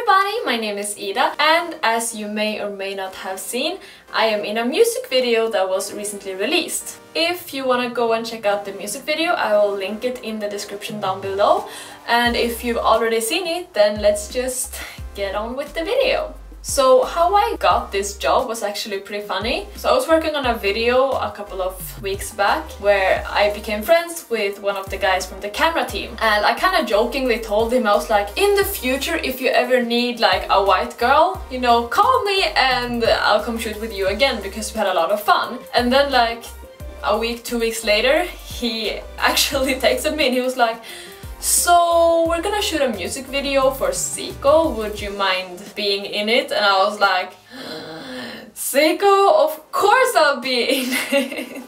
everybody, my name is Ida, and as you may or may not have seen, I am in a music video that was recently released. If you want to go and check out the music video, I will link it in the description down below, and if you've already seen it, then let's just get on with the video. So how I got this job was actually pretty funny. So I was working on a video a couple of weeks back where I became friends with one of the guys from the camera team, and I kind of jokingly told him, I was like, in the future if you ever need like a white girl, you know, call me and I'll come shoot with you again, because we had a lot of fun. And then like a week, 2 weeks later, he actually texted me and he was like, so we're gonna shoot a music video for Zico, would you mind being in it? And I was like, Zico, of course I'll be in it.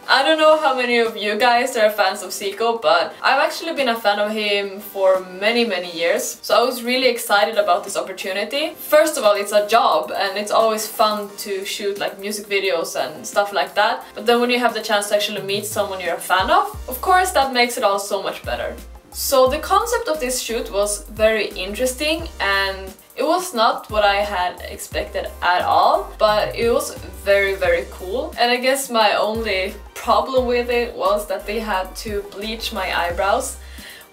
I don't know how many of you guys are fans of Zico, but I've actually been a fan of him for many years, so I was really excited about this opportunity. First of all, it's a job and it's always fun to shoot like music videos and stuff like that, but then when you have the chance to actually meet someone you're a fan of course that makes it all so much better. So the concept of this shoot was very interesting, and it was not what I had expected at all, but it was very cool. And I guess my only problem with it was that they had to bleach my eyebrows,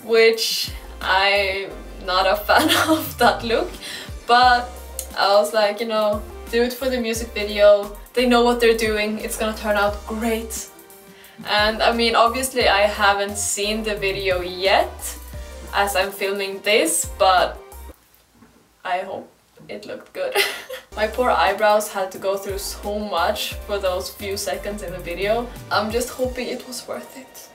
which I'm not a fan of that look, but I was like, you know, do it for the music video, they know what they're doing, it's gonna turn out great. And I mean, obviously I haven't seen the video yet as I'm filming this, but I hope it looked good. My poor eyebrows had to go through so much for those few seconds in the video. I'm just hoping it was worth it.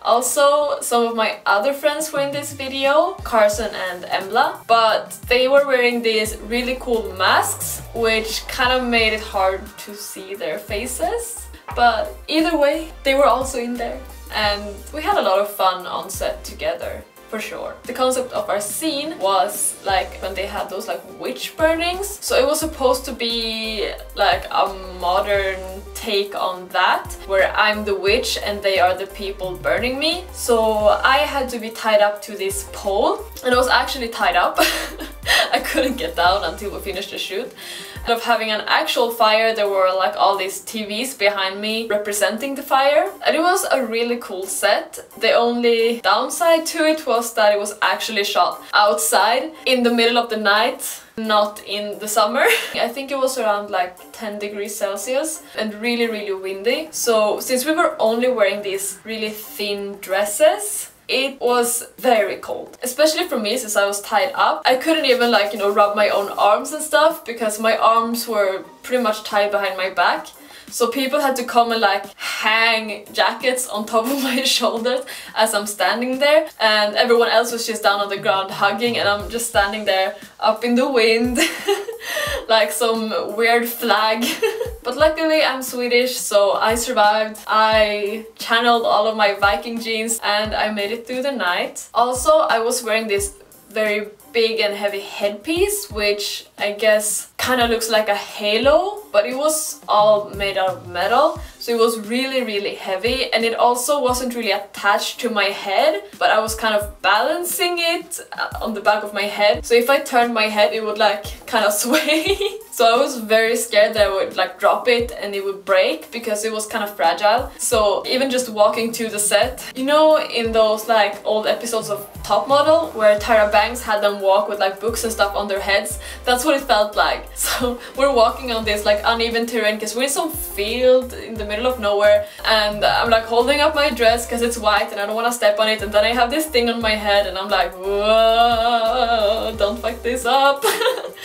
Also, some of my other friends were in this video, Carson and Embla, but they were wearing these really cool masks, which kind of made it hard to see their faces. But either way, they were also in there, and we had a lot of fun on set together, for sure. The concept of our scene was like when they had those like witch burnings, so it was supposed to be like a modern take on that, where I'm the witch and they are the people burning me. So I had to be tied up to this pole, and I was actually tied up. I couldn't get down until we finished the shoot. Instead of having an actual fire, there were like all these TVs behind me representing the fire, and it was a really cool set. The only downside to it was that it was actually shot outside in the middle of the night, not in the summer. I think it was around like 10 degrees Celsius and really windy. So since we were only wearing these really thin dresses, it was very cold, especially for me since I was tied up. I couldn't even like, you know, rub my own arms and stuff because my arms were pretty much tied behind my back. So people had to come and like hang jackets on top of my shoulders as I'm standing there, and everyone else was just down on the ground hugging, and I'm just standing there up in the wind like some weird flag. But luckily I'm Swedish, so I survived. I channeled all of my Viking genes and I made it through the night. Also, I was wearing this very big and heavy headpiece, which I guess kind of looks like a halo, but it was all made out of metal, so it was really heavy, and it also wasn't really attached to my head, but I was kind of balancing it on the back of my head, so if I turned my head it would like kind of sway. So I was very scared that I would like drop it and it would break because it was kind of fragile. So even just walking to the set, you know, in those like old episodes of Top Model where Tyra Banks had them walk with like books and stuff on their heads, that's what it felt like. So we're walking on this like uneven terrain because we're in some field in the middle of nowhere, and I'm like holding up my dress because it's white and I don't want to step on it, and then I have this thing on my head and I'm like, whoa, don't fuck this up.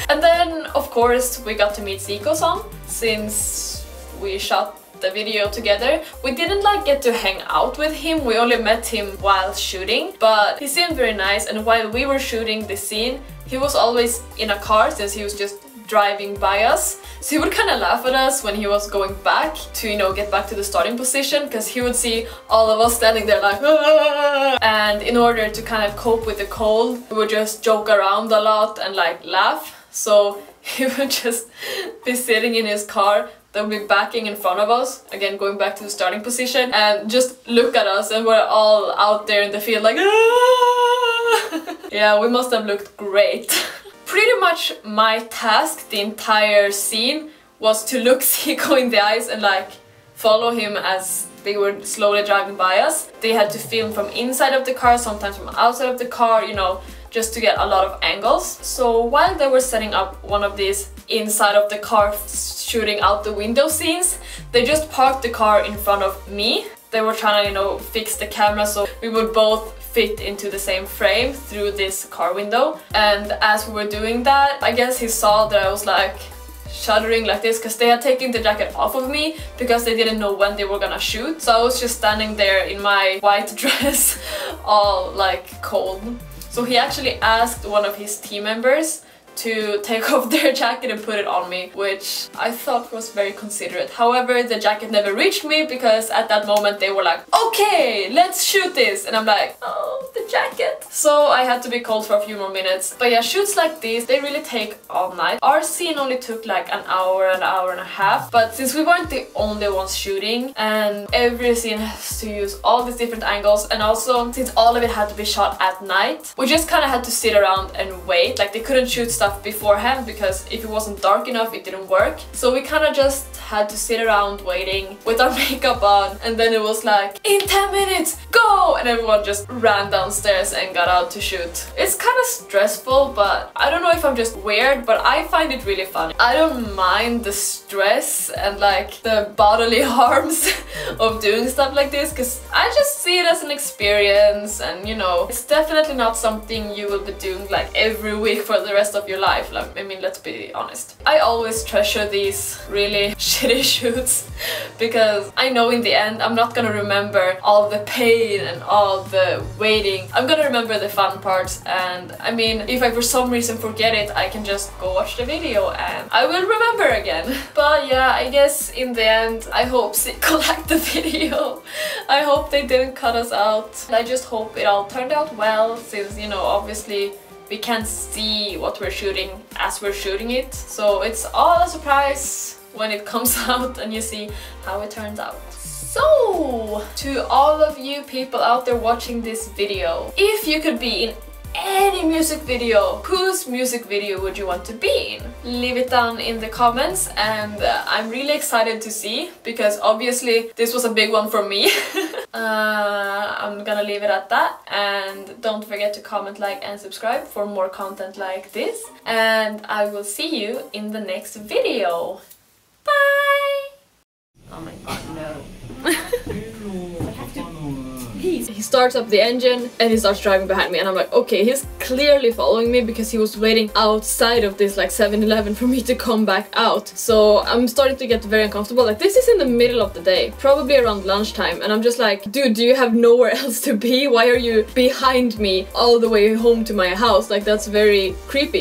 And then of course we got to meet Zico-san since we shot the video together. We didn't like get to hang out with him, we only met him while shooting, but he seemed very nice, and while we were shooting the scene he was always in a car since he was just driving by us, so he would kind of laugh at us when he was going back to, you know, get back to the starting position, because he would see all of us standing there like Aah! And in order to kind of cope with the cold we would just joke around a lot and like laugh. So he would just be sitting in his car, they'll be backing in front of us, again going back to the starting position, and just look at us, and we're all out there in the field like Aah! Yeah, we must have looked great. pretty much my task the entire scene was to look Zico in the eyes and like follow him as they were slowly driving by us. They had to film from inside of the car, sometimes from outside of the car, you know, just to get a lot of angles. So while they were setting up one of these inside of the car shooting out the window scenes, they just parked the car in front of me. They were trying to, you know, fix the camera so we would both fit into the same frame through this car window. And as we were doing that, I guess he saw that I was like shuddering like this because they had taken the jacket off of me because they didn't know when they were gonna shoot. So I was just standing there in my white dress all like cold. So he actually asked one of his team members to take off their jacket and put it on me, which I thought was very considerate. However, the jacket never reached me because at that moment they were like, okay, let's shoot this, and I'm like, oh, the jacket. So I had to be cold for a few more minutes. But yeah, shoots like these, they really take all night. Our scene only took like an hour and a half, but since we weren't the only ones shooting and every scene has to use all these different angles, and also since all of it had to be shot at night, we just kind of had to sit around and wait. Like they couldn't shoot stuff beforehand because if it wasn't dark enough it didn't work. So we kind of just had to sit around waiting with our makeup on, and then it was like, in 10 minutes, go! And everyone just ran downstairs and got out to shoot. It's kind of stressful, but I don't know if I'm just weird, but I find it really fun. I don't mind the stress and like the bodily harms of doing stuff like this because I just see it as an experience, and you know, it's definitely not something you will be doing like every week for the rest of your life. Like, I mean, let's be honest. I always treasure these really shitty shoots because I know in the end I'm not gonna remember all the pain and all the waiting. I'm gonna remember the fun parts, and I mean, if I for some reason forget it, I can just go watch the video and I will remember again. But yeah, I guess in the end I hope Zico liked the video. I hope they didn't cut us out. I just hope it all turned out well, since, you know, obviously we can't see what we're shooting as we're shooting it. So it's all a surprise when it comes out and you see how it turns out. So, to all of you people out there watching this video, if you could be in any music video, whose music video would you want to be in? Leave it down in the comments, and I'm really excited to see, because obviously this was a big one for me. I'm gonna leave it at that, and don't forget to comment, like and subscribe for more content like this, and I will see you in the next video. Bye! Oh my god, no. He starts up the engine and he starts driving behind me, and I'm like, okay, he's clearly following me because he was waiting outside of this like 7-Eleven for me to come back out. So I'm starting to get very uncomfortable. Like, this is in the middle of the day, probably around lunchtime, and I'm just like, dude, do you have nowhere else to be? Why are you behind me all the way home to my house? Like, that's very creepy.